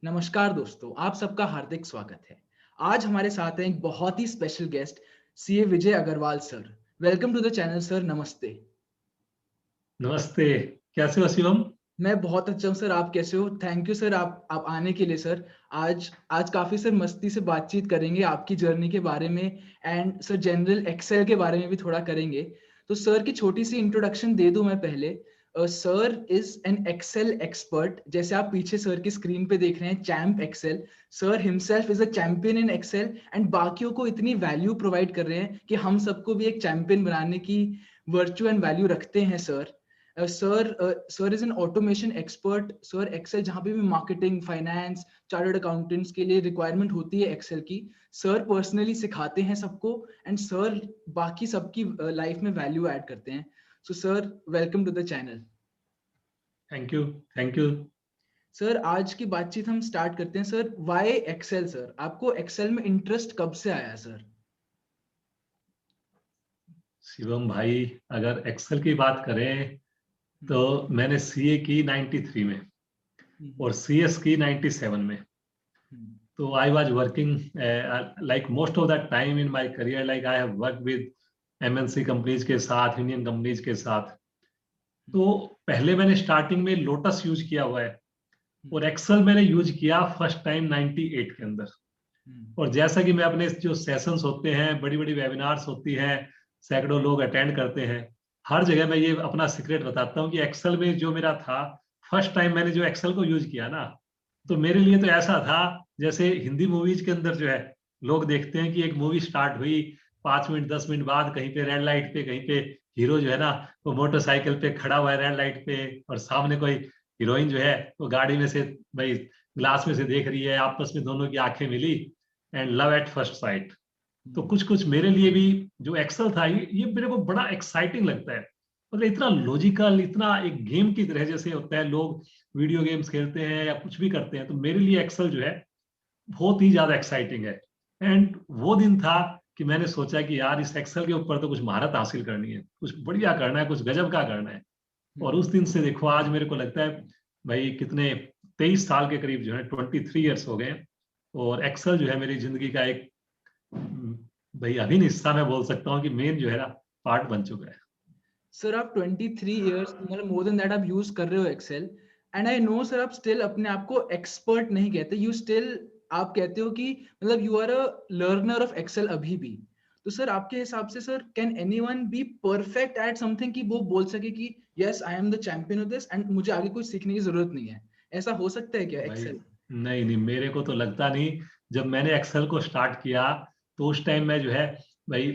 नमस्कार दोस्तों, आप सबका हार्दिक स्वागत है। आज हमारे साथ हैं एक बहुत ही special guest CA Vijay Agarwal sir. Welcome to the channel sir, नमस्ते। नमस्ते। कैसे हो शिवम? मैं बहुत अच्छा हूँ सर, आप कैसे हो? थैंक यू सर, आप आने के लिए सर। आज आज काफ़ी सर मस्ती से बातचीत करेंगे आपकी जर्नी के बारे में एंड सर जनरल एक्सेल के बारे में भी थोड़ा करेंगे। तो सर की छोटी सी इंट्रोडक्शन दे दूं मैं पहले। Sir is an Excel expert, जैसे आप पीछे सर की स्क्रीन पे देख रहे हैं, champ Excel. Sir himself is a champion in Excel and बाकियों को इतनी वैल्यू प्रोवाइड कर रहे हैं कि हम सबको भी एक चैंपियन बनाने की वर्च्यू एंड वैल्यू रखते हैं sir. Sir is an automation expert. Sir Excel जहाँ पे भी मार्केटिंग, फाइनेंस, चार्टर्ड अकाउंटेंट्स के लिए रिक्वायरमेंट होती है एक्सेल की, सर पर्सनली सिखाते हैं सबको एंड सर बाकी सबकी लाइफ में वैल्यू ऐड करते हैं। So sir, welcome to the channel. Thank you. Thank you. Sir आज की बातचीत हम स्टार्ट करते हैं। Sir why Excel? सर आपको एक्सेल में इंटरेस्ट कब से आया सर? शिवम भाई, अगर एक्सेल की बात करें तो हम्म, मैंने सीए की 93 में हम्म, और सीएस की 97 में। हम्म, तो I was working like most of that time in my career, like I have work with MNC companies के साथ, इंडियन कंपनीज के साथ। तो पहले मैंने स्टार्टिंग में लोटस यूज किया हुआ है और हम्म, एक्सेल मैंने यूज किया फर्स्ट टाइम 98 के अंदर। हम्म, और जैसा कि मैं अपने जो सेशंस होते हैं, बड़ी बड़ी वेबिनार्स होती हैं, सैकड़ों लोग अटेंड करते हैं, हर जगह मैं ये अपना सीक्रेट बताता हूँ कि एक्सेल में जो मेरा था, फर्स्ट टाइम मैंने जो एक्सेल को यूज किया ना, तो मेरे लिए तो ऐसा था जैसे हिंदी मूवीज के अंदर जो है, लोग देखते हैं कि एक मूवी स्टार्ट हुई, 5 मिनट 10 मिनट बाद कहीं पे रेड लाइट पे, कहीं पे हीरो जो है ना वो मोटरसाइकिल पे खड़ा हुआ है रेड लाइट पे, और सामने कोई हीरोइन जो है वो गाड़ी में से, भाई ग्लास में से देख रही है, आपस में दोनों की आंखें मिली and love at first sight. तो हम्म, कुछ कुछ मेरे लिए भी जो एक्सेल था, ये मेरे को बड़ा एक्साइटिंग लगता है। मतलब इतना लॉजिकल, इतना एक गेम की तरह जैसे होता है, लोग वीडियो गेम्स खेलते हैं या कुछ भी करते हैं, तो मेरे लिए एक्सेल जो है बहुत ही ज्यादा एक्साइटिंग है। एंड वो दिन था कि मैंने सोचा कि यार इस एक्सेल के ऊपर तो कुछ महारत हासिल करनी है, कुछ बढ़िया करना है, कुछ गजब का करना है। और हम्म। उस दिन से देखो आज मेरे को लगता है भाई कितने 23 साल के करीब जो है, 23 ईयर्स हो गए। और एक्सेल जो है मेरी जिंदगी का एक भाई अभिन्न हिस्सा, मैं बोल सकता हूँ कि मेन जो है ना पार्ट बन चुका है। सर आप 23 इयर्स, मतलब मोर देन दैट आप यूज कर रहे हो Excel. And I know sir, आप स्टिल अपने आप को एक्सपर्ट नहीं कहते, यू स्टिल आप कहते हो कि मतलब you are a learner of Excel अभी भी। तो सर आपके हिसाब से sir, can anyone be perfect at something कि वो बोल सके कि yes I am the champion of this and मुझे आगे कुछ सीखने की जरूरत नहीं है? ऐसा हो सकता है क्या भाई एक्सेल? नहीं नहीं, मेरे को तो लगता नहीं। जब मैंने एक्सेल को स्टार्ट किया तो उस टाइम मैं जो है भाई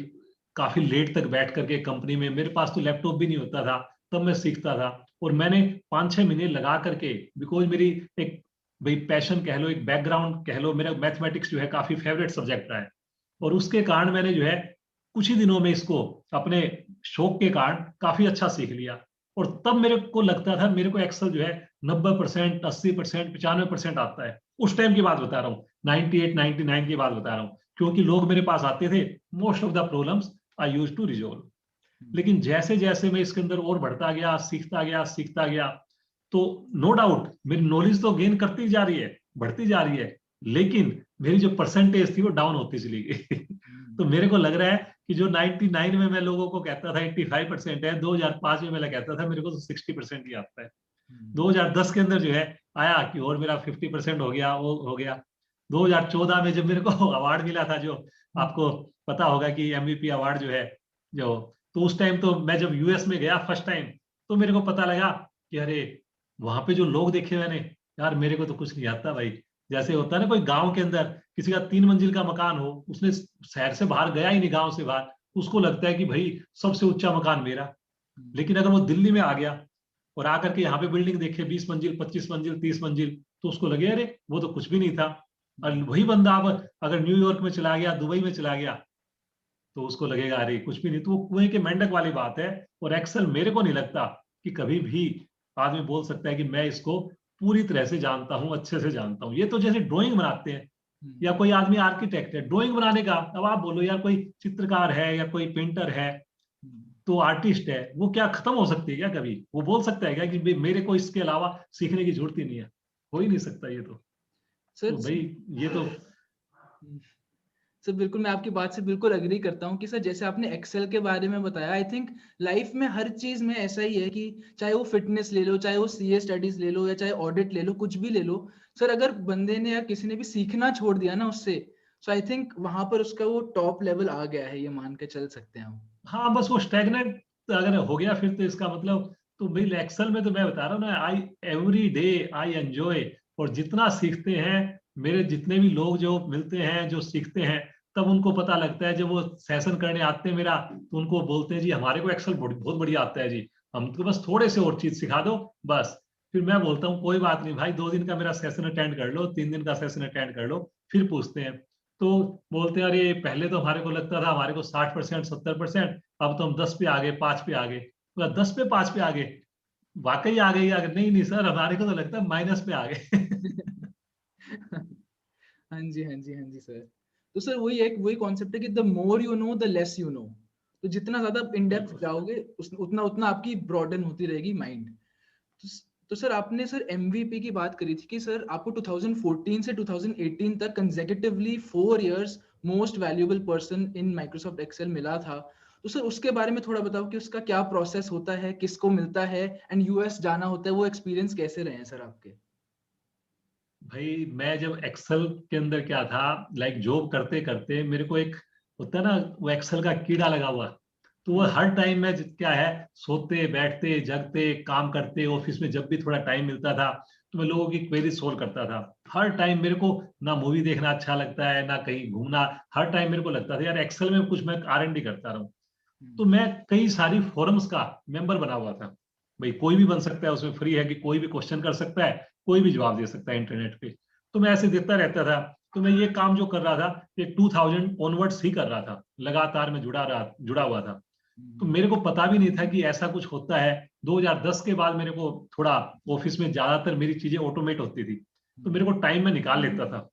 काफी लेट तक बैठ करके कंपनी में, मेरे पास तो लैपटॉप भी नहीं होता था, तब मैं सीखता था। और मैंने 5-6 महीने लगा करके, बिकॉज मेरी एक भाई पैशन कह लो, एक बैकग्राउंड कह लो, मेरा मैथमेटिक्स जो है काफी फेवरेट सब्जेक्ट रहा है। और उसके कारण मैंने जो है कुछ ही दिनों में इसको अपने शौक के कारण काफी अच्छा सीख लिया। और तब मेरे को लगता था मेरे को एक्सेल जो है 90%, 80%, 95% आता है। उस टाइम की बात बता रहा हूँ, 98 99 की बात बता रहा हूँ, क्योंकि लोग मेरे पास आते थे, most of the problems I use to resolve. लेकिन जैसे जैसे मैं इसके अंदर और बढ़ता गया, सीखता गया, सीखता गया, तो नो डाउट मेरी नॉलेज तो गेन करती जा रही है, बढ़ती जा रही है, लेकिन मेरी जो परसेंटेज थी वो डाउन होती चली गई। तो मेरे को लग रहा है कि जो 99 में मैं लोगों को कहता था 85% है, 2005 में मैं कहता था मेरे को तो 60% ही आता है। 2010 के अंदर जो है आया कि और मेरा 50% हो गया, वो हो गया। 2014 में जब मेरे को अवार्ड मिला था, जो आपको पता होगा कि एमवीपी अवार्ड जो है, जो, तो उस टाइम तो मैं जब यूएस में गया फर्स्ट टाइम, तो मेरे को पता लगा कि अरे वहां पे जो लोग देखे मैंने, यार मेरे को तो कुछ नहीं आता भाई। जैसे होता है ना, कोई गांव के अंदर किसी का 3 मंजिल का मकान हो, उसने शहर से बाहर गया ही नहीं, गांव से बाहर, उसको लगता है कि भाई सबसे ऊंचा मकान मेरा। लेकिन अगर वो दिल्ली में आ गया और आकर के यहाँ पे बिल्डिंग देखे 20 मंजिल, 25 मंजिल, 30 मंजिल, तो उसको लगे अरे वो तो कुछ भी नहीं था। और वही बंदा अब अगर न्यूयॉर्क में चला गया, दुबई में चला गया, तो उसको लगेगा अरे कुछ भी नहीं। तो वो कुएं के मेंढक वाली बात है। और एक्सेल मेरे को नहीं लगता कि कभी भी आदमी बोल सकता है कि मैं इसको पूरी तरह से जानता हूं, अच्छे से जानता हूं। ये तो जैसे ड्राइंग बनाते हैं, या कोई आदमी आर्किटेक्ट है, ड्राइंग बनाने का, अब आप बोलो यार कोई चित्रकार है या कोई पेंटर है, तो आर्टिस्ट है, वो क्या खत्म हो सकती है क्या? कभी वो बोल सकता है क्या कि मेरे को इसके अलावा सीखने की जरूरत ही नहीं है? हो ही नहीं सकता ये तो। तो सर भाई ये तो सर बिल्कुल मैं आपकी बात से बिल्कुल अग्री करता हूँ कि सर जैसे आपने एक्सेल के बारे में बताया, आई थिंक लाइफ में हर चीज में ऐसा ही है कि चाहे वो फिटनेस ले लो, चाहे वो सीए स्टडीज ले लो, या चाहे ऑडिट ले लो, कुछ भी ले लो सर, अगर बंदे ने या किसी ने भी सीखना छोड़ दिया ना उससे, सो आई थिंक वहां पर उसका वो टॉप लेवल आ गया है, ये मान के चल सकते हैं हम। हाँ, बस वो स्टैग्नेंट अगर हो गया फिर तो इसका मतलब, तो भाई एक्सेल में तो मैं बता रहा हूँ ना, आई एवरी डे आई एंजॉय। और जितना सीखते हैं, मेरे जितने भी लोग जो मिलते हैं जो सीखते हैं, तब उनको पता लगता है, जब वो सेशन करने आते हैं मेरा, तो उनको बोलते हैं जी हमारे को एक्सेल बहुत बढ़िया आता है जी, हमको बस थोड़े से और चीज सिखा दो बस। फिर मैं बोलता हूँ कोई बात नहीं भाई, 2 दिन का मेरा सेशन अटेंड कर लो, 3 दिन का सेशन अटेंड कर लो, फिर पूछते हैं। तो बोलते हैं अरे पहले तो हमारे को लगता था हमारे को 60% 70%, अब तो हम 10 पे आ गए, 5 पे आ गए। तो 10 पे 5 पे आ गए, वाकई आ गई? अगर नहीं नहीं सर, हमारे को तो लगता है माइनस पे आ गए। हाँ जी, हाँ जी, हाँ जी सर। तो सर वही कॉन्सेप्ट है कि the more you know the less you know. तो जितना ज्यादा इन डेप्थ बिल्कुल। जाओगे उतना उतना आपकी ब्रॉडन होती रहेगी माइंड। तो, तो सर आपने सर एमवीपी की बात करी थी कि सर आपको 2014 से 2018 तक consecutively 4 years most valuable person in Microsoft Excel मिला था। तो सर उसके बारे में थोड़ा बताओ कि उसका क्या प्रोसेस होता है, किसको मिलता है, एंड यूएस जाना होता है, वो एक्सपीरियंस कैसे रहे हैं सर आपके? भाई मैं जब एक्सेल के अंदर क्या था, लाइक जॉब करते करते मेरे को एक होता है ना, वो एक्सेल का कीड़ा लगा हुआ। तो वो हर टाइम में क्या है, सोते बैठते जगते काम करते, ऑफिस में जब भी थोड़ा टाइम मिलता था तो मैं लोगों की क्वेरी सोल्व करता था। हर टाइम मेरे को ना मूवी देखना अच्छा लगता है, ना कहीं घूमना। हर टाइम मेरे को लगता था यार एक्सेल में कुछ मैं R&D करता रहूं। तो मैं कई सारी फोरम्स का मेंबर बना हुआ था। भाई कोई भी बन सकता है, उसमें फ्री है कि कोई भी क्वेश्चन कर सकता है, कोई भी जवाब दे सकता है इंटरनेट पे। तो मैं ऐसे देता रहता था। तो मैं ये काम जो कर रहा था, ये 2000 ऑनवर्ड्स ही कर रहा था, लगातार मैं जुड़ा हुआ था। तो मेरे को पता भी नहीं था कि ऐसा कुछ होता है। 2010 के बाद मेरे को थोड़ा ऑफिस में ज्यादातर मेरी चीजें ऑटोमेट होती थी, तो मेरे को टाइम में निकाल लेता था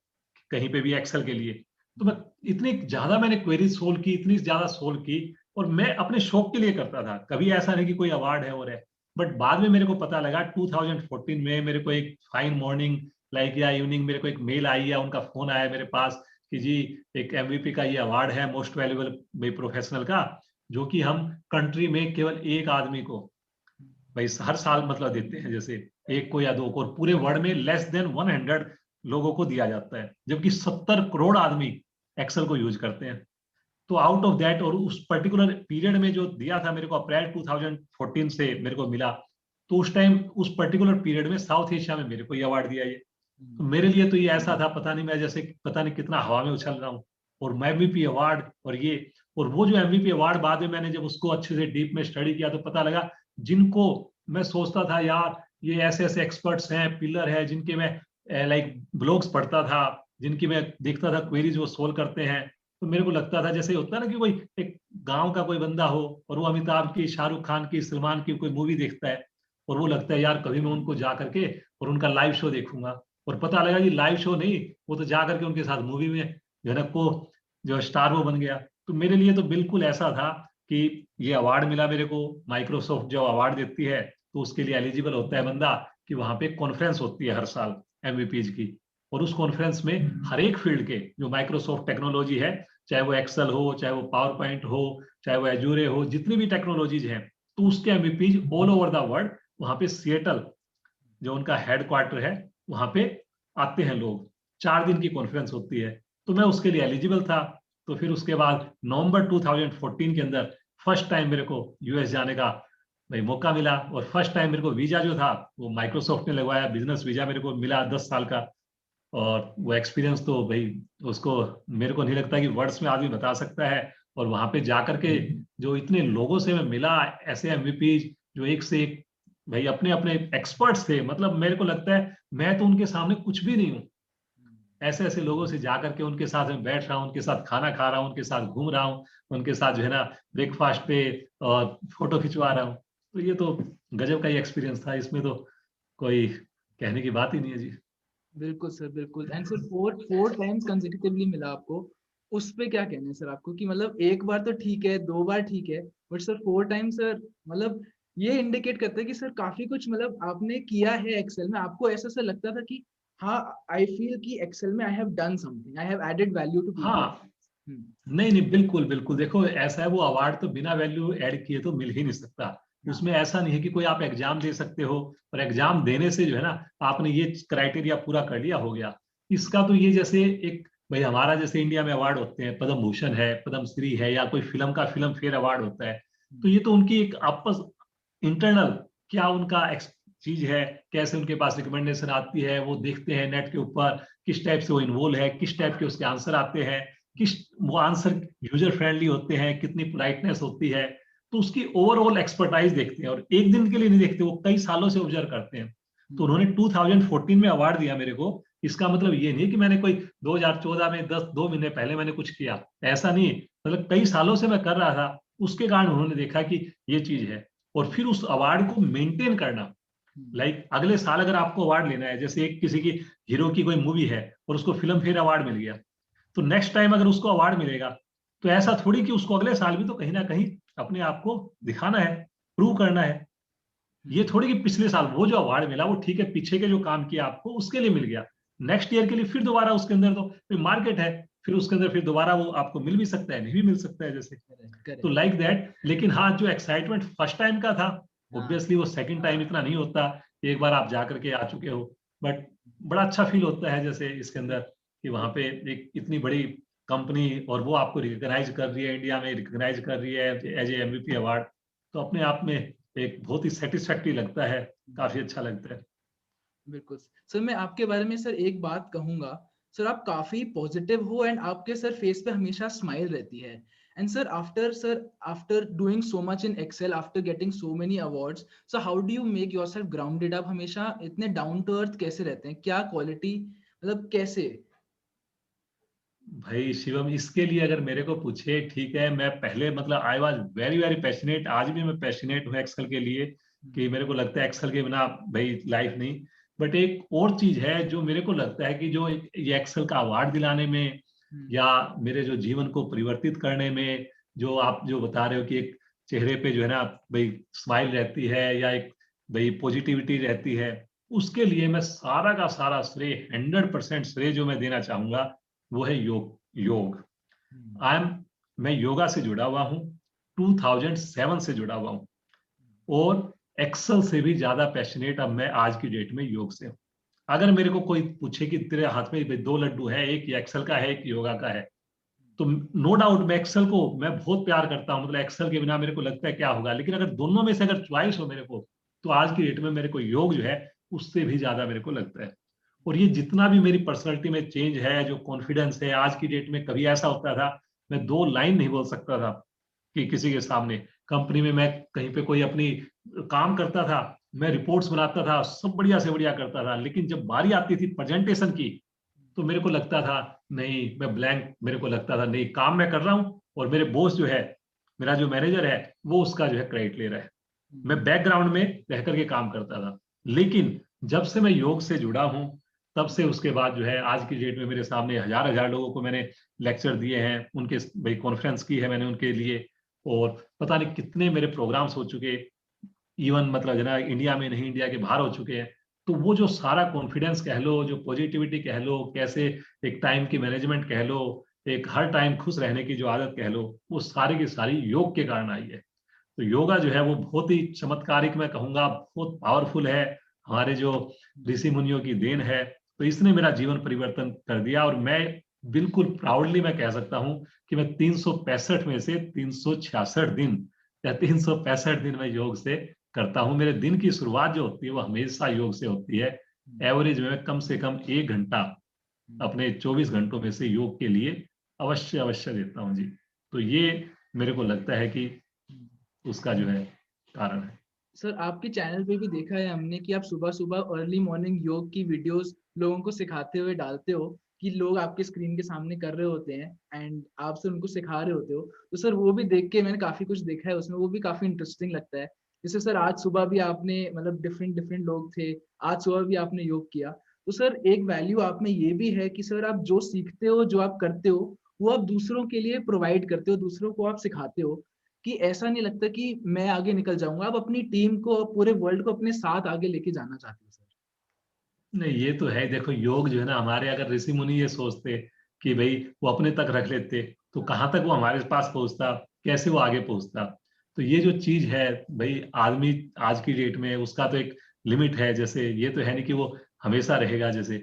कहीं पे भी एक्सेल के लिए। तो मैं इतनी ज्यादा मैंने क्वेरी सोल्व की, इतनी ज्यादा सोल्व की, और मैं अपने शौक के लिए करता था, कभी ऐसा नहीं कि कोई अवार्ड है और है। बट बाद में मेरे को पता लगा 2014 में मेरे को एक फाइन मॉर्निंग, लाइक या इवनिंग, मेरे को एक मेल आई या उनका फोन आया मेरे पास कि जी एक एमवीपी का ये अवार्ड है, मोस्ट वैल्यूएबल प्रोफेशनल का, जो कि हम कंट्री में केवल एक आदमी को भाई हर साल मतलब देते हैं, जैसे एक को या दो को, और पूरे वर्ल्ड में लेस देन 100 लोगों को दिया जाता है, जबकि 70 करोड़ आदमी एक्सेल को यूज करते हैं। तो आउट ऑफ दैट, और उस पर्टिकुलर पीरियड में जो दिया था मेरे को, अप्रैल 2014 से मेरे को मिला, तो उस टाइम उस पर्टिकुलर पीरियड में साउथ एशिया में मेरे को ये अवार्ड दिया। ये तो मेरे लिए तो ये ऐसा था, पता नहीं मैं जैसे पता नहीं कितना हवा में उछल रहा हूँ। और एमवीपी अवार्ड और ये, और वो जो एमवीपी अवार्ड बाद में मैंने जब उसको अच्छे से डीप में स्टडी किया, तो पता लगा जिनको मैं सोचता था यार ये ऐसे ऐसे एक्सपर्ट्स हैं, पिलर है, जिनके मैं लाइक ब्लॉग्स पढ़ता था, जिनकी मैं देखता था क्वेरीज वो सोल्व करते हैं। तो मेरे को लगता था जैसे होता है ना कि कोई एक गांव का कोई बंदा हो, और वो अमिताभ की, शाहरुख खान की, सलमान की कोई मूवी देखता है, और वो लगता है यार कभी मैं उनको जा करके और उनका लाइव शो देखूंगा। और पता लगा कि लाइव शो नहीं, वो तो जा करके उनके साथ मूवी में जनक को जो स्टार वो बन गया। तो मेरे लिए तो बिल्कुल ऐसा था कि ये अवार्ड मिला मेरे को, माइक्रोसॉफ्ट जो अवार्ड देती है, तो उसके लिए एलिजिबल होता है बंदा, कि वहां पे कॉन्फ्रेंस होती है हर साल एमवीपीज की। और उस कॉन्फ्रेंस में हर एक फील्ड के जो माइक्रोसॉफ्ट टेक्नोलॉजी है, चाहे वो एक्सेल हो, चाहे वो पावर पॉइंट हो, चाहे वो एजूरे हो, जितनी भी टेक्नोलॉजीज हैं, तो उसके एमवीपीज ऑल ओवर द वर्ल्ड वहां पे सिएटल जो उनका हेडक्वार्टर है, वहां पे आते हैं लोग। 4 दिन की कॉन्फ्रेंस होती है। तो मैं उसके लिए एलिजिबल था। तो फिर उसके बाद नवंबर 2014 के अंदर फर्स्ट टाइम मेरे को यूएस जाने का भाई मौका मिला। और फर्स्ट टाइम मेरे को वीजा जो था वो माइक्रोसॉफ्ट ने लगवाया, बिजनेस वीजा मेरे को मिला 10 साल का। और वो एक्सपीरियंस तो भाई उसको मेरे को नहीं लगता कि वर्ड्स में आदमी बता सकता है। और वहां पे जाकर के जो इतने लोगों से मैं मिला, ऐसे एमवीपी जो एक से एक भाई अपने अपने एक्सपर्ट्स थे, मतलब मेरे को लगता है मैं तो उनके सामने कुछ भी नहीं हूँ। ऐसे ऐसे लोगों से जाकर के उनके साथ मैं बैठ रहा हूँ, उनके साथ खाना खा रहा हूँ, उनके साथ घूम रहा हूँ, उनके साथ जो है ना ब्रेकफास्ट पे और फोटो खिंचवा रहा हूँ। तो ये तो गजब का ही एक्सपीरियंस था, इसमें तो कोई कहने की बात ही नहीं है जी। बिल्कुल सर, बिल्कुल। And sir four four times consecutively मिला आपको, उस पे क्या कहना है सर आपको? कि मतलब एक बार तो ठीक है, 2 बार ठीक है, बट सर 4 टाइम सर, मतलब ये इंडिकेट करता है कि सर काफी कुछ मतलब आपने किया है एक्सेल में। आपको ऐसा सा लगता था कि हाँ, आई फील कि एक्सेल में I have done something, I have added value to people. हाँ, नहीं नहीं, बिल्कुल बिल्कुल, देखो ऐसा है, वो अवार्ड तो बिना वैल्यू ऐड किए तो मिल ही नहीं सकता। हाँ, उसमें ऐसा नहीं है कि कोई आप एग्जाम दे सकते हो और एग्जाम देने से जो है ना आपने ये क्राइटेरिया पूरा कर लिया हो गया। इसका तो ये जैसे एक भाई हमारा जैसे इंडिया में अवार्ड होते हैं, पद्म भूषण है, पद्म श्री है, या कोई फिल्म का फिल्म फेयर अवार्ड होता है, तो ये तो उनकी एक आपस इंटरनल क्या उनका चीज है, कैसे उनके पास रिकमेंडेशन आती है, वो देखते हैं नेट के ऊपर किस टाइप से वो इन्वॉल्व है, किस टाइप के उसके आंसर आते हैं, किस वो आंसर यूजर फ्रेंडली होते हैं, कितनी पोलाइटनेस होती है। तो उसकी ओवरऑल एक्सपर्टाइज देखते हैं, और एक दिन के लिए नहीं देखते, वो कई सालों से ऑब्जर्व करते हैं। तो उन्होंने 2014 में अवार्ड दिया मेरे को, इसका मतलब ये नहीं कि मैंने कोई 2014 में 2 महीने पहले मैंने कुछ किया, ऐसा नहीं, मतलब कई सालों से मैं कर रहा था, उसके कारण उन्होंने देखा कि ये चीज है। और फिर उस अवार्ड को मेंटेन करना, लाइक अगले साल अगर आपको अवार्ड लेना है, जैसे एक किसी की हीरो की कोई मूवी है और उसको फिल्म फेयर अवार्ड मिल गया, तो नेक्स्ट टाइम अगर उसको अवार्ड मिलेगा, तो ऐसा थोड़ी कि उसको अगले साल भी तो कहीं ना कहीं अपने आप को दिखाना है, प्रूव करना है। ये थोड़ी कि पिछले साल वो जो अवार्ड मिला वो ठीक है, पीछे के जो काम किया आपको उसके लिए मिल गया, नेक्स्ट ईयर के लिए फिर दोबारा उसके अंदर तो फिर मार्केट है, फिर उसके अंदर फिर दोबारा वो आपको मिल भी सकता है, नहीं भी मिल सकता है जैसे। तो करेक्ट। लाइक दैट, लेकिन हाँ, जो एक्साइटमेंट फर्स्ट टाइम का था, हाँ, ऑब्वियसली वो सेकंड टाइम इतना नहीं होता, एक बार आप जा करके आ चुके हो, बट बड़ा अच्छा फील होता है जैसे इसके अंदर कि वहां पे एक इतनी बड़ी कंपनी और वो आपको रिकॉग्नाइज कर रही है, इंडिया में रिकॉग्नाइज कर रही है एज ए एमवीपी अवार्ड, तो अपने आप में एक बहुत ही सेटिस्फैक्टरी लगता है, काफी अच्छा लगता है। बिल्कुल। सर मैं आपके बारे में सर एक बात कहूंगा, सर आप काफी पॉजिटिव हो एंड आपके सर फेस पे हमेशा स्माइल रहती है। And sir after doing so much in Excel, after getting so many awards, so how do you make yourself grounded? आप हमेशा इतने डाउन टू अर्थ कैसे रहते हैं? क्या क्वालिटी, मतलब कैसे? भाई शिवम, इसके लिए अगर मेरे को पूछे, ठीक है, मैं पहले मतलब I was very very passionate, आज भी मैं पैशनेट हूँ एक्सेल के लिए, कि मेरे को लगता है एक्सेल के बिना भाई लाइफ नहीं। बट एक और चीज है जो मेरे को लगता है कि जो ये एक्सेल का अवार्ड दिलाने में या मेरे जो जीवन को परिवर्तित करने में, जो आप जो बता रहे हो कि एक चेहरे पे जो है ना भाई स्माइल रहती है, या एक भाई पॉजिटिविटी रहती है, उसके लिए मैं सारा का सारा श्रेय, 100% श्रेय जो मैं देना चाहूंगा वो है योग। योग, आई एम मैं योगा से जुड़ा हुआ हूँ, 2007 से जुड़ा हुआ हूँ, और एक्सल से भी ज्यादा पैशनेट अब मैं आज की डेट में योग से हूँ। अगर मेरे को कोई पूछे कि तेरे हाथ में दो लड्डू है, एक एक्सल का है एक योगा का है, तो नो डाउट मैं एक्सल को मैं बहुत प्यार करता हूँ, मतलब एक्सल के बिना मेरे को लगता है क्या होगा, लेकिन अगर दोनों में से अगर चॉइस हो मेरे को, तो आज की डेट में मेरे को योग जो है उससे भी ज्यादा मेरे को लगता है। और ये जितना भी मेरी पर्सनैलिटी में चेंज है, जो कॉन्फिडेंस है आज की डेट में, कभी ऐसा होता था मैं 2 लाइन नहीं बोल सकता था कि किसी के सामने, कंपनी में मैं कहीं पे कोई अपनी काम करता था, मैं रिपोर्ट्स बनाता था, सब बढ़िया से बढ़िया करता था, लेकिन जब बारी आती थी प्रेजेंटेशन की, तो मेरे को लगता था नहीं, मैं ब्लैंक, मेरे को लगता था नहीं, काम मैं कर रहा हूँ और मेरे बॉस जो है, मेरा जो मैनेजर है, वो उसका जो है क्रेडिट ले रहा है, मैं बैकग्राउंड में रह करके काम करता था। लेकिन जब से मैं योग से जुड़ा हूं, तब से उसके बाद जो है आज की डेट में मेरे सामने हजार हजार लोगों को मैंने लेक्चर दिए हैं, उनके भाई कॉन्फ्रेंस की है मैंने उनके लिए, और पता नहीं कितने मेरे प्रोग्राम्स हो चुके, इवन मतलब जना इंडिया में नहीं, इंडिया के बाहर हो चुके हैं। तो वो जो सारा कॉन्फिडेंस कह लो, जो पॉजिटिविटी कह लो, कैसे एक टाइम की मैनेजमेंट कह लो, एक हर टाइम खुश रहने की जो आदत कह लो, वो सारी की सारी योग के कारण आई है। तो योगा जो है वो बहुत ही चमत्कारिक, मैं कहूंगा बहुत पावरफुल है, हमारे जो ऋषि मुनियों की देन है। तो इसने मेरा जीवन परिवर्तन कर दिया, और मैं बिल्कुल प्राउडली मैं कह सकता हूं कि मैं 365 में से 366 दिन या 365 दिन मैं योग से करता हूं। मेरे दिन की शुरुआत जो होती है वो हमेशा योग से होती है। एवरेज में मैं कम से कम 1 घंटा अपने 24 घंटों में से योग के लिए अवश्य अवश्य देता हूँ जी। तो ये मेरे को लगता है कि उसका जो है कारण है। सर आपके चैनल पे भी देखा है हमने कि आप सुबह सुबह अर्ली मॉर्निंग योग की वीडियोस लोगों को सिखाते हुए डालते हो, कि लोग आपके स्क्रीन के सामने कर रहे होते हैं एंड आप सर उनको सिखा रहे होते हो। तो सर वो भी देख के मैंने काफी कुछ देखा है उसमें, वो भी काफी इंटरेस्टिंग लगता है। जैसे सर आज सुबह भी आपने, मतलब डिफरेंट डिफरेंट लोग थे, आज सुबह भी आपने योग किया। तो सर एक वैल्यू आप में ये भी है कि सर आप जो सीखते हो, जो आप करते हो, वो आप दूसरों के लिए प्रोवाइड करते हो, दूसरों को आप सिखाते हो। कि ऐसा नहीं लगता कि मैं आगे निकल जाऊंगा, आप अपनी टीम को, पूरे वर्ल्ड को अपने साथ आगे लेके जाना चाहते हो सर। नहीं, ये तो है। देखो योग जो है ना, हमारे अगर ऋषि मुनि ये सोचते कि भाई वो अपने तक रख लेते, तो कहाँ तक वो हमारे पास पहुंचता, कैसे वो आगे पहुंचता। तो ये जो चीज है भाई, आदमी आज की डेट में उसका तो एक लिमिट है। जैसे ये तो है नहीं कि वो हमेशा रहेगा जैसे,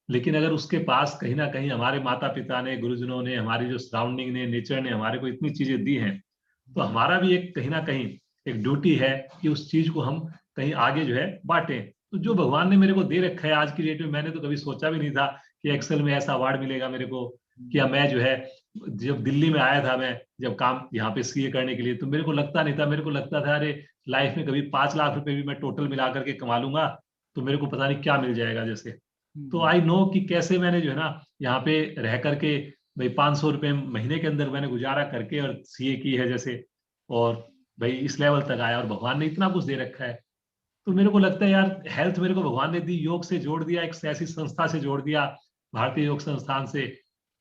लेकिन अगर उसके पास कहीं ना कहीं हमारे माता पिता ने, गुरुजनों ने, हमारी जो सराउंडिंग ने, नेचर ने हमारे को इतनी चीजें दी हैं, तो हमारा भी एक कहीं ना कहीं एक ड्यूटी है कि उस चीज को हम कहीं आगे जो है बांटें। तो जो भगवान ने मेरे को दे रखा है आज की डेट में, मैंने तो कभी सोचा भी नहीं था कि एक्सेल में ऐसा अवार्ड मिलेगा मेरे को। क्या मैं जो है, जब दिल्ली में आया था, मैं जब काम यहाँ पे सीए करने के लिए, तो मेरे को लगता नहीं था, मेरे को लगता था अरे लाइफ में कभी 5 लाख रुपए भी मैं टोटल मिला करके कमा लूंगा तो मेरे को पता नहीं क्या मिल जाएगा जैसे। तो आई नो कि कैसे मैंने जो है ना यहाँ पे रह करके भाई 500 रुपये महीने के अंदर मैंने गुजारा करके और सीए की है जैसे, और भाई इस लेवल तक आया, और भगवान ने इतना कुछ दे रखा है। तो मेरे को लगता है यार, हेल्थ मेरे को भगवान ने दी, योग से जोड़ दिया, एक ऐसी संस्था से जोड़ दिया, भारतीय योग संस्थान से।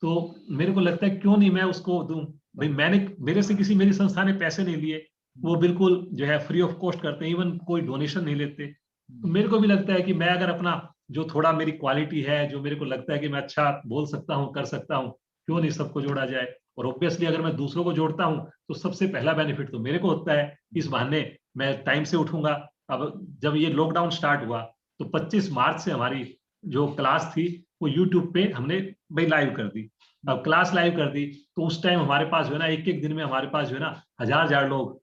तो मेरे को लगता है क्यों नहीं मैं उसको दूं। भाई मैंने, मेरे से किसी, मेरी संस्था ने पैसे नहीं लिए, वो बिल्कुल जो है फ्री ऑफ कॉस्ट करते हैं, इवन कोई डोनेशन नहीं लेते। तो मेरे को भी लगता है कि मैं अगर अपना जो थोड़ा मेरी क्वालिटी है, जो मेरे को लगता है कि मैं अच्छा बोल सकता हूँ, कर सकता हूँ, क्यों नहीं सबको जोड़ा जाए। और ऑब्वियसली अगर मैं दूसरों को जोड़ता हूँ तो सबसे पहला बेनिफिट तो मेरे को होता है। इस बहाने मैं टाइम से उठूंगा। अब जब ये लॉकडाउन स्टार्ट हुआ तो 25 मार्च से हमारी जो क्लास थी वो यूट्यूब पे हमने भाई लाइव कर दी। अब क्लास लाइव कर दी तो उस टाइम हमारे पास जो है ना, एक एक दिन में हमारे पास जो है ना, हजार लोग,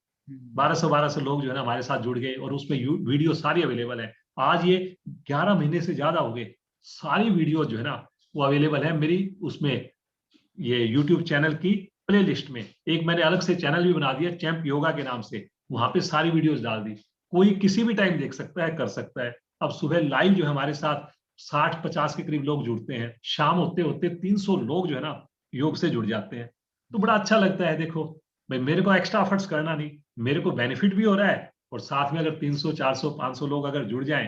1200 लोग जो है ना हमारे साथ जुड़ गए, और उसमें वीडियो सारी अवेलेबल है। आज ये 11 महीने से ज्यादा हो गए, सारी वीडियो जो है ना वो अवेलेबल है मेरी उसमें, ये यूट्यूब चैनल की प्ले लिस्ट में। एक मैंने अलग से चैनल भी बना दिया चैंप योगा के नाम से, वहां पे सारी वीडियोस डाल दी। कोई किसी भी टाइम देख सकता है, कर सकता है। अब सुबह लाइव जो है हमारे साथ 60-50 के करीब लोग जुड़ते हैं, शाम होते होते 300 लोग जो है ना योग से जुड़ जाते हैं। तो बड़ा अच्छा लगता है। देखो भाई, मेरे को एक्स्ट्रा एफर्ट्स करना नहीं, मेरे को बेनिफिट भी हो रहा है, और साथ में अगर 300 400 500 लोग अगर जुड़ जाएं,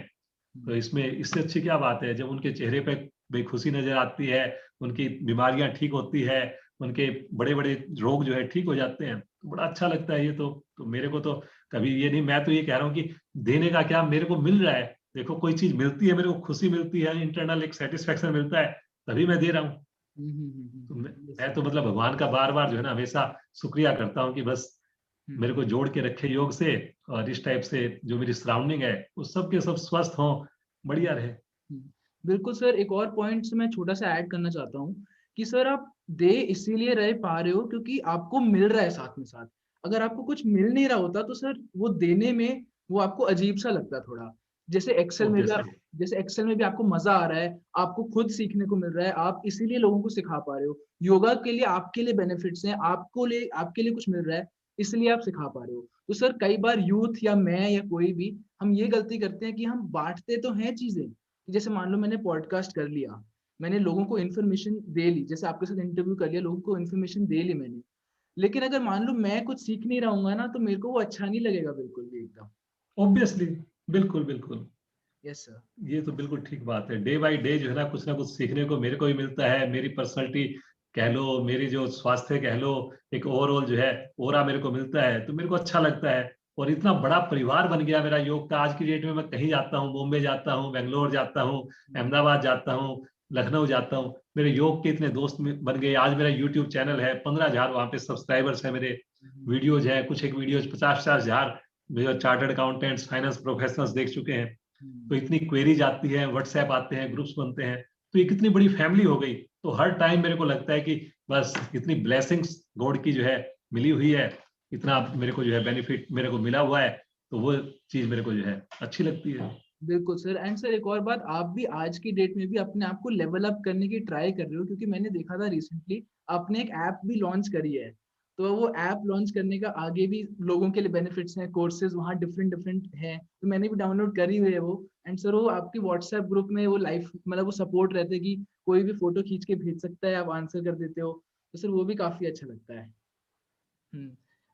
तो इसमें इससे अच्छी क्या बात है। जब उनके चेहरे पे भाई खुशी नजर आती है, उनकी बीमारियां ठीक होती है, उनके बड़े बड़े रोग जो है ठीक हो जाते हैं, तो बड़ा अच्छा लगता है ये तो मेरे को तो कभी ये नहीं, मैं तो ये कह रहा हूँ कि देने का क्या, मेरे को मिल रहा है। देखो कोई चीज मिलती है, मेरे को खुशी मिलती है, इंटरनल एक सेटिस्फेक्शन मिलता है, तभी मैं दे रहा हूँ। तो मैं तो मतलब भगवान का बार बार जो है ना हमेशा शुक्रिया करता हूँ कि बस मेरे को जोड़ के रखे योग से, और इस टाइप से जो मेरी सराउंडिंग है वो सब के सब स्वस्थ हों, बढ़िया रहे। बिल्कुल सर, एक और पॉइंट मैं छोटा सा ऐड करना चाहता हूँ कि सर आप दे इसीलिए रह पा रहे हो क्योंकि आपको मिल रहा है साथ में साथ। अगर आपको कुछ मिल नहीं रहा होता तो सर वो देने में वो आपको अजीब सा लगता थोड़ा। जैसे एक्सेल में भी ऑब्वियसली। जैसे एक्सेल में भी आपको मजा आ रहा है, आपको खुद सीखने को मिल रहा है, आप इसीलिए लोगों को सिखा पा रहे हो। योगा के लिए आपके लिए बेनिफिट्स हैं, आपके लिए कुछ मिल रहा है, इसलिए आप सिखा पा रहे हो। तो सर कई बार यूथ या मैं या कोई भी हम ये गलती करते हैं कि हम बांटते तो हैं चीजें, जैसे मान लो मैंने पॉडकास्ट कर लिया, मैंने लोगों को इन्फॉर्मेशन दे ली, जैसे आपके साथ इंटरव्यू कर लिया, लोगों को इन्फॉर्मेशन दे ली मैंने, लेकिन अगर मान लो मैं कुछ सीख नहीं रहूंगा ना तो मेरे को वो अच्छा नहीं लगेगा बिल्कुल भी एकदम। ऑब्वियसली। बिल्कुल बिल्कुल। Yes sir. ये तो बिल्कुल ठीक बात है। डे बाय डे जो है ना कुछ सीखने को मेरे को भी मिलता है। मेरी पर्सनालिटी कह लो, मेरी जो स्वास्थ्य कह लो, एक ओवरऑल जो है ओरा मेरे को मिलता है, तो मेरे को अच्छा लगता है। और इतना बड़ा परिवार बन गया मेरा योग का। आज की डेट में मैं कहीं जाता हूँ, बॉम्बे जाता हूँ, बेंगलोर जाता हूँ, अहमदाबाद जाता हूँ, लखनऊ जाता हूँ, मेरे योग के इतने दोस्त बन गए। आज मेरा यूट्यूब चैनल है, 15,000 वहां पे सब्सक्राइबर्स है मेरे। वीडियोज है, कुछ एक videos 50-50,000 chartered accountants, finance professionals देख चुके हैं। तो इतनी क्वेरीज आती है, व्हाट्सएप आते हैं, ग्रुप्स बनते हैं, तो ये कितनी बड़ी फैमिली हो गई। तो हर टाइम मेरे को लगता है कि बस इतनी ब्लेसिंग्स गॉड की जो है मिली हुई है, इतना मेरे को जो है बेनिफिट मेरे को मिला हुआ है, तो वो चीज मेरे को जो है अच्छी लगती है। बिल्कुल सर। एंड सर एक और बात, आप भी आज की डेट में भी अपने आप को लेवल अप करने की ट्राई कर रहे हो, क्योंकि मैंने देखा था रिसेंटली आपने एक ऐप भी लॉन्च करी है। तो वो ऐप लॉन्च करने का आगे भी लोगों के लिए बेनिफिट्स हैं, कोर्सेज वहाँ डिफरेंट डिफरेंट हैं, तो मैंने भी डाउनलोड करी हुई है वो। एंड सर वो आपकी व्हाट्सएप ग्रुप में वो लाइफ मतलब वो सपोर्ट रहते हैं कि कोई भी फोटो खींच के भेज सकता है, आप आंसर कर देते हो, तो सर वो भी काफी अच्छा लगता है।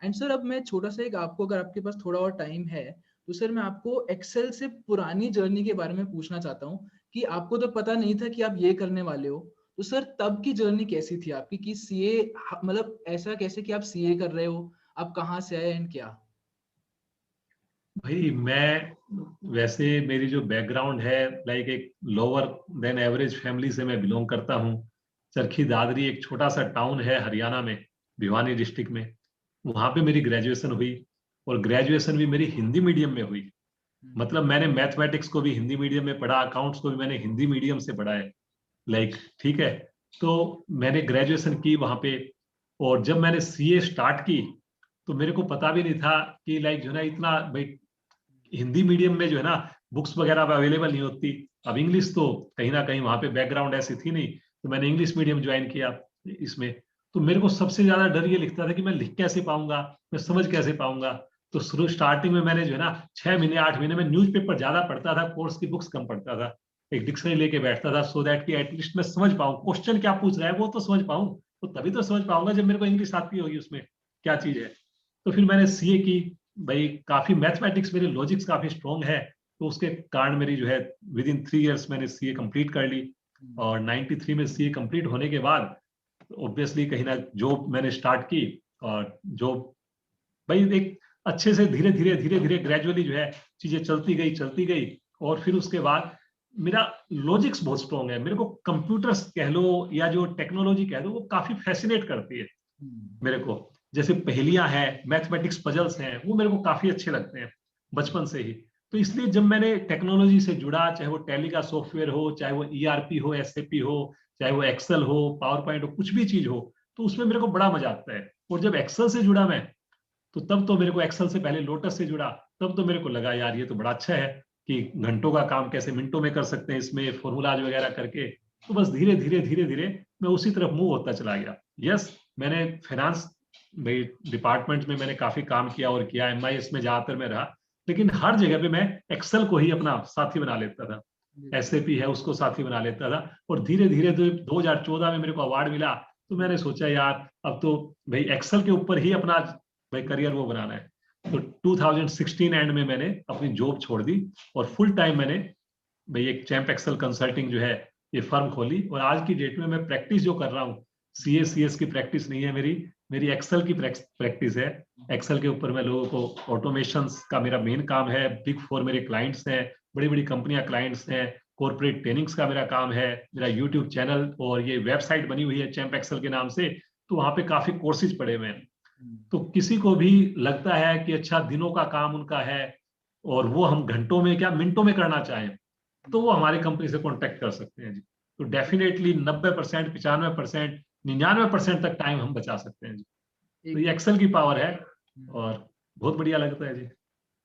एंड सर अब मैं छोटा सा एक आपको, अगर आपके पास थोड़ा और टाइम है तो सर मैं आपको एक्सेल से पुरानी जर्नी के बारे में पूछना चाहता हूँ कि आपको तो पता नहीं था कि आप ये करने वाले हो, तो सर तब की जर्नी कैसी थी आपकी कि सीए, मतलब ऐसा कैसे कि आप सीए कर रहे हो, आप कहाँ से आए एंड क्या? भाई मैं वैसे मेरी जो बैकग्राउंड है, लाइक एक लोअर देन एवरेज फैमिली से मैं बिलोंग करता हूँ। चरखी दादरी एक छोटा सा टाउन है हरियाणा में, भिवानी डिस्ट्रिक्ट में। वहां पे मेरी ग्रेजुएशन हुई, और ग्रेजुएशन भी मेरी हिंदी मीडियम में हुई। मतलब मैंने मैथमेटिक्स को भी हिंदी मीडियम में पढ़ा, अकाउंट्स को भी मैंने हिंदी मीडियम से पढ़ा है, लाइक ठीक है। तो मैंने ग्रेजुएशन की वहां पे, और जब मैंने सीए स्टार्ट की तो मेरे को पता भी नहीं था कि लाइक जो है ना इतना भाई हिंदी मीडियम में जो है ना बुक्स वगैरह अवेलेबल नहीं होती। अब इंग्लिश तो कहीं ना कहीं वहां पे बैकग्राउंड ऐसी थी नहीं, तो मैंने इंग्लिश मीडियम ज्वाइन किया इसमें। तो मेरे को सबसे ज्यादा डर ये लिखता था कि मैं लिख कैसे पाऊंगा, मैं समझ कैसे पाऊंगा। तो शुरू स्टार्टिंग में मैंने जो है ना 6 महीने 8 महीने में न्यूज़पेपर ज्यादा पढ़ता था, कोर्स की बुक्स कम पढ़ता था। एक डिक्शनरी लेके बैठता था, सो दैट कि एटलीस्ट मैं समझ पाऊँ क्वेश्चन क्या पूछ रहा है वो तो समझ पाऊँ। तो तभी तो समझ पाऊंगा जब मेरे को इंग्लिश आती होगी उसमें क्या चीज है। तो फिर मैंने सीए की। भाई काफी मैथमेटिक्स मेरे लॉजिक्स काफी स्ट्रॉन्ग है, तो उसके कारण मेरी जो है विद इन 3 इयर्स मैंने सीए कंप्लीट कर ली। और 93 में सीए कंप्लीट होने के बाद ऑब्वियसली कहीं ना जॉब मैंने स्टार्ट की। और जॉब भाई एक अच्छे से धीरे धीरे ग्रेजुअली जो है चीजें चलती गई। और फिर उसके बाद मेरा लॉजिक्स बहुत स्ट्रॉन्ग है, मेरे को कंप्यूटर्स कह लो या जो टेक्नोलॉजी कह दो वो काफी फैसिनेट करती है मेरे को। जैसे पहेलियां हैं, मैथमेटिक्स पजल्स हैं, वो मेरे को काफी अच्छे लगते हैं बचपन से ही। तो इसलिए जब मैंने टेक्नोलॉजी से जुड़ा, चाहे वो टैली का सॉफ्टवेयर हो, चाहे वो ईआरपी हो, एसएपी हो, चाहे वो एक्सेल हो, पावर पॉइंट हो, कुछ भी चीज हो, तो उसमें मेरे को बड़ा मजा आता है। और जब एक्सेल से जुड़ा मैं, तो तब तो मेरे को एक्सेल से पहले लोटस से जुड़ा, तब तो मेरे को लगा यार ये तो बड़ा अच्छा है कि घंटों का काम कैसे मिनटों में कर सकते हैं इसमें फॉर्मूलाज वगैरह करके। तो बस धीरे धीरे मैं उसी तरफ मूव होता चला गया। यस, मैंने फाइनेंस डिपार्टमेंट में मैंने काफी काम किया और किया, एमआईएस में ज्यादातर मैं रहा, लेकिन हर जगह पे मैं एक्सेल को ही अपना साथी बना लेता था। एसएपी है उसको साथी बना लेता था। और धीरे धीरे 2014 में मेरे को अवार्ड मिला, तो मैंने सोचा यार अब तो भाई एक्सेल के ऊपर ही अपना भाई करियर वो बनाना है। तो 2016 एंड में मैंने अपनी जॉब छोड़ दी, और फुल टाइम मैंने भाई एक चैंप एक्सेल कंसल्टिंग जो है ये फर्म खोली। और आज की डेट में मैं प्रैक्टिस जो कर रहा हूँ, सीएस की प्रैक्टिस नहीं है मेरी, मेरी एक्सेल की प्रैक्टिस है। एक्सेल के ऊपर मैं लोगों को ऑटोमेशन का मेरा मेन काम है। बिग फोर मेरे क्लाइंट्स हैं, बड़ी बड़ी कंपनियां क्लाइंट्स हैं। कॉर्पोरेट ट्रेनिंग्स का मेरा काम है, मेरा यूट्यूब चैनल और ये वेबसाइट बनी हुई है चैंप एक्सेल के नाम से। तो वहां पे काफी कोर्सेज पड़े हुए हैं। तो किसी को भी लगता है कि अच्छा दिनों का काम उनका है और वो हम घंटों में क्या मिनटों में करना चाहें, तो वो हमारी कंपनी से कांटेक्ट कर सकते हैं जी। तो डेफिनेटली 90%, 95%, 99% तक टाइम हम बचा सकते हैं जी। तो ये एक्सेल की पावर है, और बहुत बढ़िया लगता है जी।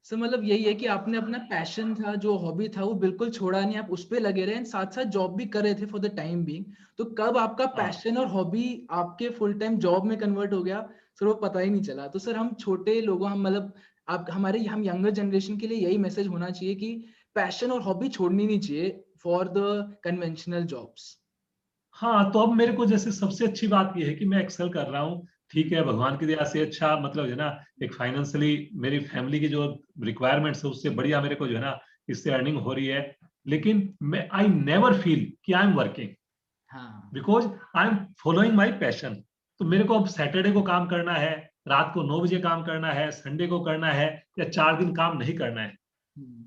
सर मतलब यही है कि आपने अपना पैशन था, जो हॉबी था, वो बिल्कुल छोड़ा नहीं, आप उस पे लगे रहे, साथ साथ जॉब भी कर रहे थे फॉर द टाइम बीइंग। तो कब आपका पैशन और हॉबी आपके फुल टाइम जॉब में कन्वर्ट हो गया सर, वो पता ही नहीं चला। तो सर हम छोटे लोगों, हम मतलब आप हम यंगर जनरेशन के लिए यही मैसेज होना चाहिए कि पैशन और हॉबी छोड़नी नहीं चाहिए फॉर द कन्वेंशनल जॉब्स। हाँ, तो अब मेरे को जैसे सबसे अच्छी बात यह है कि मैं एक्सेल कर रहा हूँ, ठीक है, भगवान की दया से अच्छा मतलब है ना, एक फाइनेंशियली मेरी फैमिली की जो रिक्वायरमेंट्स है उससे बढ़िया मेरे को जो है ना इससे अर्निंग हो रही है। लेकिन मैं आई नेवर फील कि आई एम वर्किंग, हाँ। Because I am following my passion. तो मेरे को अब सैटरडे को काम करना है, रात को 9 बजे काम करना है, संडे को करना है, या 4 दिन काम नहीं करना है,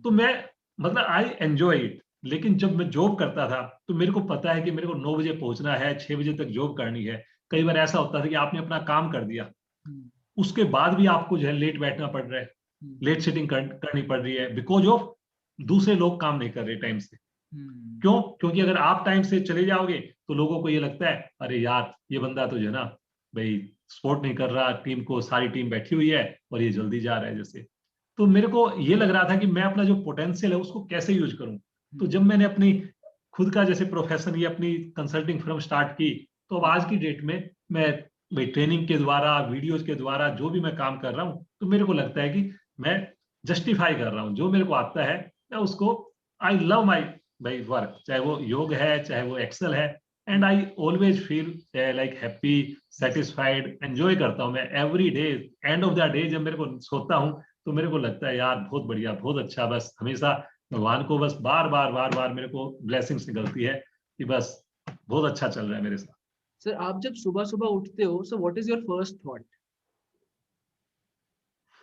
तो मैं मतलब आई एंजॉय इट। लेकिन जब मैं जॉब करता था तो मेरे को पता है कि मेरे को 9 बजे पहुंचना है, 6 बजे तक जॉब करनी है। कई बार ऐसा होता था कि आपने अपना काम कर दिया, उसके बाद भी आपको जो है लेट बैठना पड़ रहा है, लेट सिटिंग करनी पड़ रही है, बिकॉज ऑफ दूसरे लोग काम नहीं कर रहे टाइम से। क्यों? क्योंकि अगर आप टाइम से चले जाओगे तो लोगों को ये लगता है अरे यार ये बंदा तो जो है ना भाई सपोर्ट नहीं कर रहा टीम को, सारी टीम बैठी हुई है और ये जल्दी जा रहा है जैसे। तो मेरे को ये लग रहा था कि मैं अपना जो पोटेंशियल है उसको कैसे यूज करूं। तो जब मैंने अपनी खुद का जैसे प्रोफेशन या अपनी कंसल्टिंग फर्म स्टार्ट की, तो अब आज की डेट में मैं भाई ट्रेनिंग के द्वारा, वीडियोज के द्वारा जो भी मैं काम कर रहा हूँ, तो मेरे को लगता है कि मैं जस्टिफाई कर रहा हूँ जो मेरे को आता है, मैं उसको आई लव माई भाई वर्क, चाहे वो योग है चाहे वो एक्सेल है। And I always feel like happy, satisfied, enjoy करता हूँ मैं every day. End of the day जब मेरे को सोता हूँ तो मेरे को लगता है यार बहुत बढ़िया, बहुत अच्छा, बस हमेशा भगवान को बस बार बार मेरे को ब्लेसिंग्स निकलती है कि बस बहुत अच्छा चल रहा है मेरे साथ। सर आप जब सुबह सुबह उठते हो, so what is your first thought?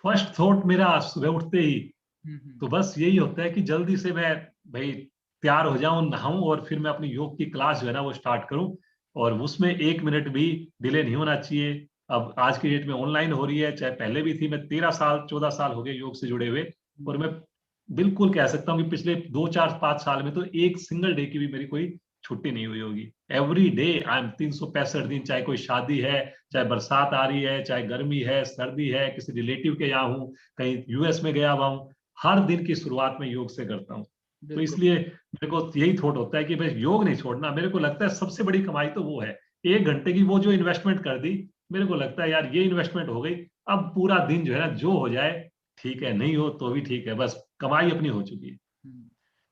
First thought मेरा सुबह उठते ही तो बस यही होता है कि जल्दी से मैं भाई तैयार हो जाऊं, नहाऊं और फिर मैं अपनी योग की क्लास जो है ना वो स्टार्ट करूं। और उसमें 1 मिनट भी डिले नहीं होना चाहिए। अब आज की डेट में ऑनलाइन हो रही है, चाहे पहले भी थी। मैं 13 साल 14 साल हो गए योग से जुड़े हुए। और मैं बिल्कुल कह सकता हूँ कि पिछले 2 4 5 साल में तो एक सिंगल डे की भी मेरी कोई छुट्टी नहीं हुई होगी। एवरी डे आई एम 365 दिन, चाहे कोई शादी है, चाहे बरसात आ रही है, चाहे गर्मी है, सर्दी है, किसी रिलेटिव के यहाँ हूँ, कहीं यूएस में गया हुआ हूँ, हर दिन की शुरुआत में योग से करता हूँ। तो बिल्कुल। इसलिए मेरे को यही थॉट होता है कि भाई योग नहीं छोड़ना। मेरे को लगता है सबसे बड़ी कमाई तो वो है, 1 घंटे की वो जो इन्वेस्टमेंट कर दी, मेरे को लगता है यार ये इन्वेस्टमेंट हो गई। अब पूरा दिन जो है ना जो हो जाए ठीक है, नहीं हो तो भी ठीक है, बस कमाई अपनी हो चुकी है।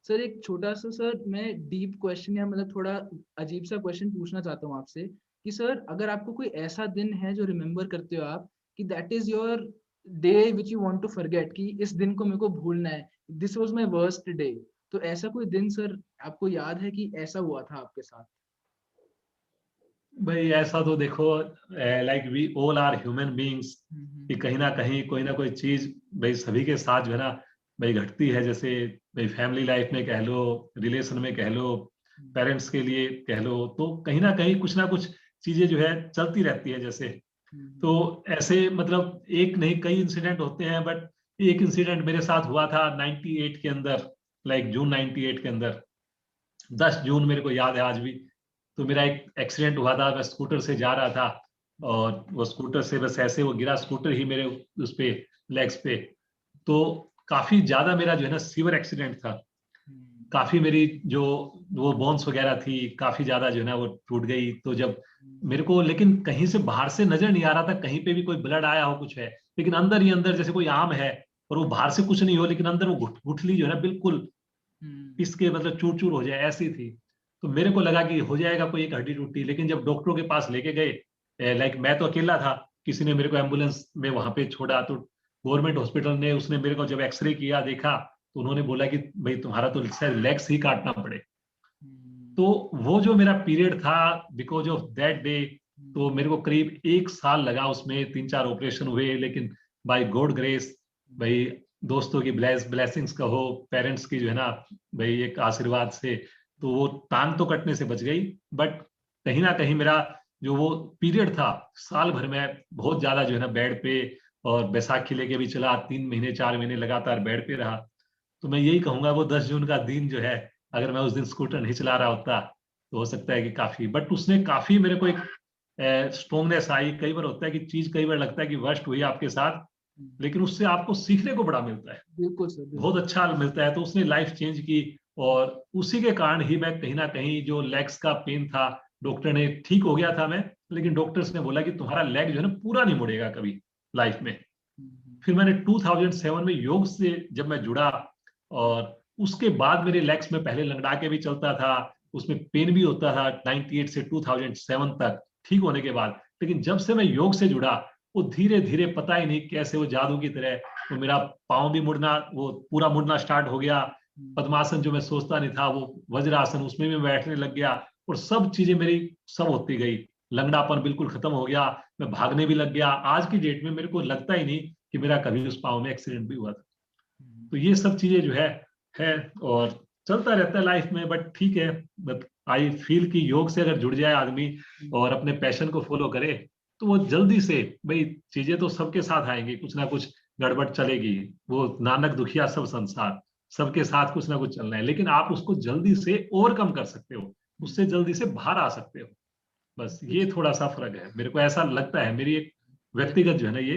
सर एक छोटा सा सर मैं डीप क्वेश्चन या मतलब थोड़ा अजीब सा क्वेश्चन पूछना चाहता हूँ आपसे कि सर अगर आपको कोई ऐसा दिन है जो रिमेम्बर करते हो आप कि that is your day which you want to forget, कि इस दिन को मेरे को भूलना है, this was my worst day, तो ऐसा कोई दिन सर आपको याद है कि ऐसा हुआ था आपके साथ? भाई ऐसा तो देखो, like we all are human beings, कि कहीं ना कहीं कोई ना कोई चीज भाई सभी के साथ जो है ना भाई घटती है। जैसे भाई फैमिली लाइफ में कह लो, रिलेशन में कह लो, पेरेंट्स के लिए कह लो, तो कहीं ना कुछ चीजें जो है चलती रहती है जैसे। तो ऐसे मतलब एक नहीं कई इंसिडेंट होते हैं, बट एक इंसिडेंट मेरे साथ हुआ था 98 के अंदर, लाइक जून 98 के अंदर, 10 जून मेरे को याद है आज भी। तो मेरा एक एक्सीडेंट हुआ था, मैं स्कूटर से जा रहा था और वो स्कूटर से बस ऐसे वो गिरा, स्कूटर ही मेरे उस पे लेग्स पे। तो काफी ज्यादा मेरा जो है ना सीवियर एक्सीडेंट था। काफी मेरी जो वो बोन्स वगैरह थी काफी ज्यादा जो है ना वो टूट गई। तो जब मेरे को लेकिन कहीं से बाहर से नजर नहीं आ रहा था कहीं पे भी कोई ब्लड आया हो कुछ है, लेकिन अंदर ही अंदर जैसे कोई आम है और वो बाहर से कुछ नहीं हो लेकिन अंदर वो गुठली जो है ना बिल्कुल इसके मतलब चूर चूर हो जाए ऐसी थी। तो मेरे को लगा कि हो जाएगा कोई एक हड्डी टूटी, लेकिन जब डॉक्टरों के पास लेके गए, लाइक मैं तो अकेला था, किसी ने मेरे को एम्बुलेंस में वहां पे छोड़ा। तो गवर्नमेंट हॉस्पिटल ने उसने मेरे को जब एक्सरे किया देखा तो उन्होंने बोला कि भाई तुम्हारा तो शायद लेग्स ही काटना पड़े। तो वो जो मेरा पीरियड था बिकॉज ऑफ दैट डे, तो मेरे को करीब 1 साल लगा, उसमें 3 4 ऑपरेशन हुए, लेकिन बाय गॉड ग्रेस, भाई दोस्तों की ब्लेसिंग्स कहो, पेरेंट्स की जो है ना भाई एक आशीर्वाद से, तो वो टांग तो कटने से बच गई। बट कहीं ना कहीं मेरा जो वो पीरियड था, साल भर में बहुत ज्यादा जो है ना बेड पे, और बैसाखी लेके भी चला, 3 महीने 4 महीने लगातार बेड पे रहा। तो मैं यही कहूंगा वो 10 जून का दिन जो है, अगर मैं उस दिन स्कूटर नहीं चला रहा होता तो हो सकता है कि काफी, बट उसने काफी मेरे को एक स्ट्रोंगनेस आई। कई बार होता है कि चीज कई बार लगता है कि वर्स्ट हुई आपके साथ, लेकिन उससे आपको सीखने को बड़ा मिलता है, बिल्कुल सर, बहुत बिल्कुल। अच्छा मिलता है। तो उसने लाइफ चेंज की। और उसी के कारण ही मैं कहीं ना कहीं जो लेग्स का पेन था, डॉक्टर ने ठीक हो गया था मैं, लेकिन डॉक्टर्स ने बोला कि तुम्हारा लेग जो है ना पूरा नहीं मुड़ेगा कभी लाइफ में। फिर मैंने 2007 में योग से जब मैं जुड़ा, और उसके बाद मेरे लेग्स में पहले लंगड़ा के भी चलता था, उसमें पेन भी होता था 98 से 2007 तक ठीक होने के बाद। लेकिन जब से मैं योग से जुड़ा, वो धीरे धीरे पता ही नहीं कैसे वो जादू की तरह, तो मेरा पाँव भी मुड़ना, वो पूरा मुड़ना स्टार्ट हो गया। पद्मासन जो मैं सोचता नहीं था, वो वज्रासन उसमें भी मैं बैठने लग गया, और सब चीजें मेरी सब होती गई। लंगड़ापन बिल्कुल खत्म हो गया, मैं भागने भी लग गया। आज की डेट में मेरे को लगता ही नहीं कि मेरा कभी उस पाँव में एक्सीडेंट भी हुआ था। तो ये सब चीजें जो है और चलता रहता है लाइफ में। बट ठीक है, बट आई फील कि योग से अगर जुड़ जाए आदमी और अपने पैशन को फॉलो करे, तो वो जल्दी से, भाई चीजें तो सबके साथ आएंगी, कुछ ना कुछ गड़बड़ चलेगी। वो नानक दुखिया सब संसार, सबके साथ कुछ ना कुछ चलना है, लेकिन आप उसको जल्दी से ओवरकम कर सकते हो, उससे जल्दी से बाहर आ सकते हो। बस ये थोड़ा सा फर्क है, मेरे को ऐसा लगता है। मेरी एक व्यक्तिगत जो है ना ये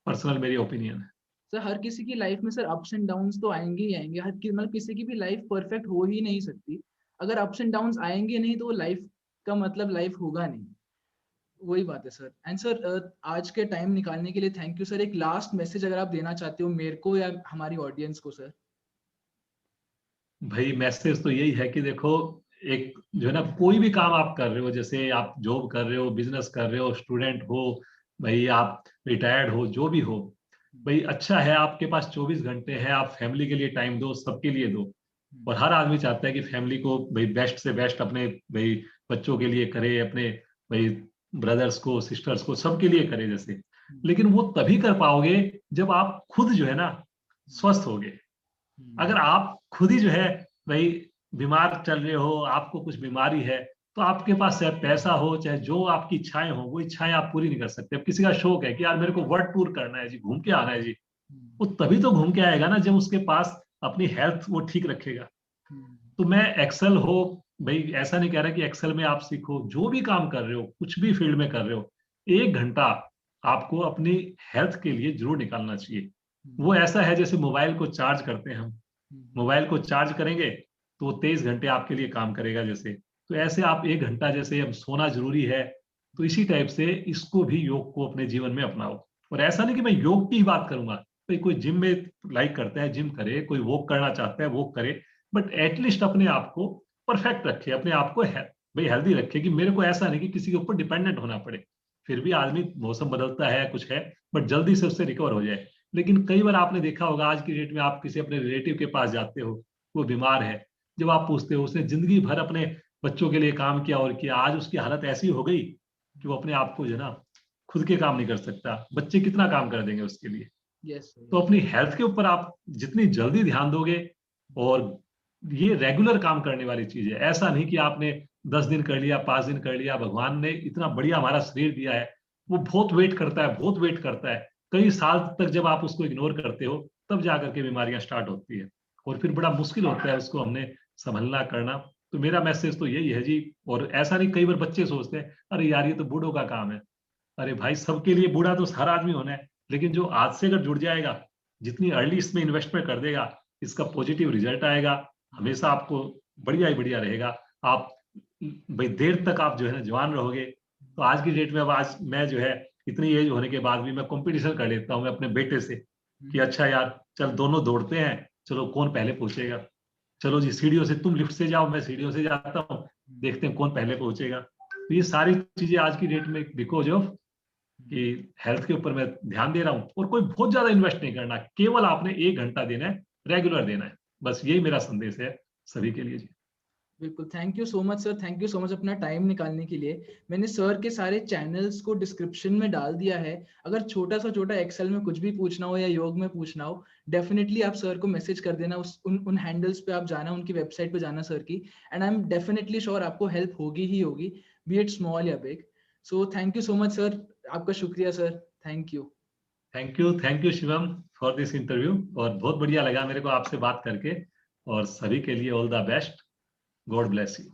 पर्सनल मेरी ओपिनियन है। सर हर किसी की लाइफ में सर अप्स एंड डाउन्स तो आएंगे ही आएंगे, मतलब किसी की भी लाइफ परफेक्ट हो ही नहीं सकती। अगर अप्स एंड डाउन्स आएंगे नहीं तो वो लाइफ का मतलब लाइफ होगा नहीं। वही बात है सर। एंड सर आज के टाइम निकालने के लिए थैंक यू सर। एक लास्ट मैसेज अगर आप देना चाहते हो मेरे को या हमारी ऑडियंस को सर। भाई मैसेज तो यही है कि देखो, एक जो है ना कोई भी काम आप कर रहे हो, जैसे आप जॉब कर रहे हो, बिजनेस कर रहे हो, स्टूडेंट हो, भाई आप रिटायर्ड हो, जो भी हो, भाई अच्छा है आपके पास 24 घंटे हैं, आप फैमिली के लिए टाइम दो, सबके लिए दो। और हर आदमी चाहता है कि फैमिली को भाई बेस्ट से बेस्ट अपने भाई बच्चों के लिए करे, अपने भाई ब्रदर्स को सिस्टर्स को सबके लिए करे जैसे। लेकिन वो तभी कर पाओगे जब आप खुद जो है ना स्वस्थ होगे। अगर आप खुद ही जो है भाई बीमार चल रहे हो, आपको कुछ बीमारी है, तो आपके पास चाहे पैसा हो चाहे जो आपकी इच्छाएं हो, वो इच्छाएं आप पूरी नहीं कर सकते। अब किसी का शौक है कि यार मेरे को वर्ल्ड टूर करना है जी, घूम के आना है जी, वो तभी तो घूम के आएगा ना जब उसके पास अपनी हेल्थ वो ठीक रखेगा। तो मैं एक्सेल हो भाई, ऐसा नहीं कह रहा कि एक्सेल में आप सीखो, जो भी काम कर रहे हो, कुछ भी फील्ड में कर रहे हो, 1 घंटा आपको अपनी हेल्थ के लिए जरूर निकालना चाहिए। वो ऐसा है जैसे मोबाइल को चार्ज करते हैं हम, मोबाइल को चार्ज करेंगे तो वो 23 घंटे आपके लिए काम करेगा। जैसे तो ऐसे आप 1 घंटा जैसे अब सोना जरूरी है, तो इसी टाइप से इसको भी, योग को अपने जीवन में अपनाओ। और ऐसा नहीं कि मैं योग की ही बात करूंगा, भाई कोई जिम में लाइक करता है जिम करे, कोई वॉक करना चाहता है वॉक करे, बट एटलीस्ट अपने आप को परफेक्ट रखे, अपने आप को भाई हेल्दी रखे, कि मेरे को ऐसा नहीं कि किसी के ऊपर डिपेंडेंट होना पड़े। फिर भी आदमी, मौसम बदलता है कुछ है, बट जल्दी से उससे रिकवर हो जाए। लेकिन कई बार आपने देखा होगा आज की डेट में, आप किसी अपने रिलेटिव के पास जाते हो, वो बीमार है, जब आप पूछते हो उसने जिंदगी भर अपने बच्चों के लिए काम किया और किया, आज उसकी हालत ऐसी हो गई कि वो अपने आप को जो है ना खुद के काम नहीं कर सकता, बच्चे कितना काम कर देंगे उसके लिए। yes, तो अपनी हेल्थ के ऊपर आप जितनी जल्दी ध्यान दोगे, और ये रेगुलर काम करने वाली चीज है, ऐसा नहीं कि आपने 10 दिन कर लिया, 5 दिन कर लिया। भगवान ने इतना बढ़िया हमारा शरीर दिया है, वो बहुत वेट करता है, बहुत वेट करता है। कई साल तक जब आप उसको इग्नोर करते हो, तब जाकर के बीमारियां स्टार्ट होती है, और फिर बड़ा मुश्किल होता है उसको हमने संभलना करना। तो मेरा मैसेज तो यही है जी। और ऐसा नहीं, कई बार बच्चे सोचते हैं अरे यार ये तो बूढ़ों का काम है। अरे भाई सबके लिए बूढ़ा तो हर आदमी होना है, लेकिन जो आज से अगर जुड़ जाएगा, जितनी अर्ली इसमें इन्वेस्टमेंट कर देगा, इसका पॉजिटिव रिजल्ट आएगा, हमेशा आपको बढ़िया ही बढ़िया रहेगा। आप भाई देर तक आप जो है ना जवान रहोगे। तो आज की डेट में, अब आज मैं जो है इतनी एज होने के बाद भी मैं कंपटीशन कर लेता हूँ मैं अपने बेटे से, कि अच्छा यार चल दोनों दौड़ते हैं, चलो कौन पहले पहुंचेगा। चलो जी सीढ़ियों से, तुम लिफ्ट से जाओ मैं सीढ़ियों से जाता हूँ, देखते हैं कौन पहले पहुंचेगा। तो ये सारी चीजें आज की डेट में बिकॉज ऑफ कि हेल्थ के ऊपर मैं ध्यान दे रहा हूँ। और कोई बहुत ज्यादा इन्वेस्ट नहीं करना, केवल आपने 1 घंटा देना है, रेगुलर देना है, बस यही मेरा संदेश है सभी के लिए जी। बिल्कुल, thank you so much sir, thank you so much अपना टाइम निकालने के लिए। मैंने सर के सारे चैनल्स को डिस्क्रिप्शन में डाल दिया है। अगर छोटा सा छोटा एक्सेल में कुछ भी पूछना हो या योग में पूछना हो, डेफिनेटली आप सर को मैसेज कर देना, उन हैंडल्स पे आप जाना, उनकी वेबसाइट पे जाना सर की, and I am definitely sure आपको हेल्प होगी ही होगी, बी इट स्मॉल या big. So thank you so much sir, आपका शुक्रिया sir, thank you. Thank you Shivam for this interview, और बहुत बढ़िया लगा मेरे को आपसे बात करके। और सभी के लिए all the best, God bless you,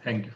thank you.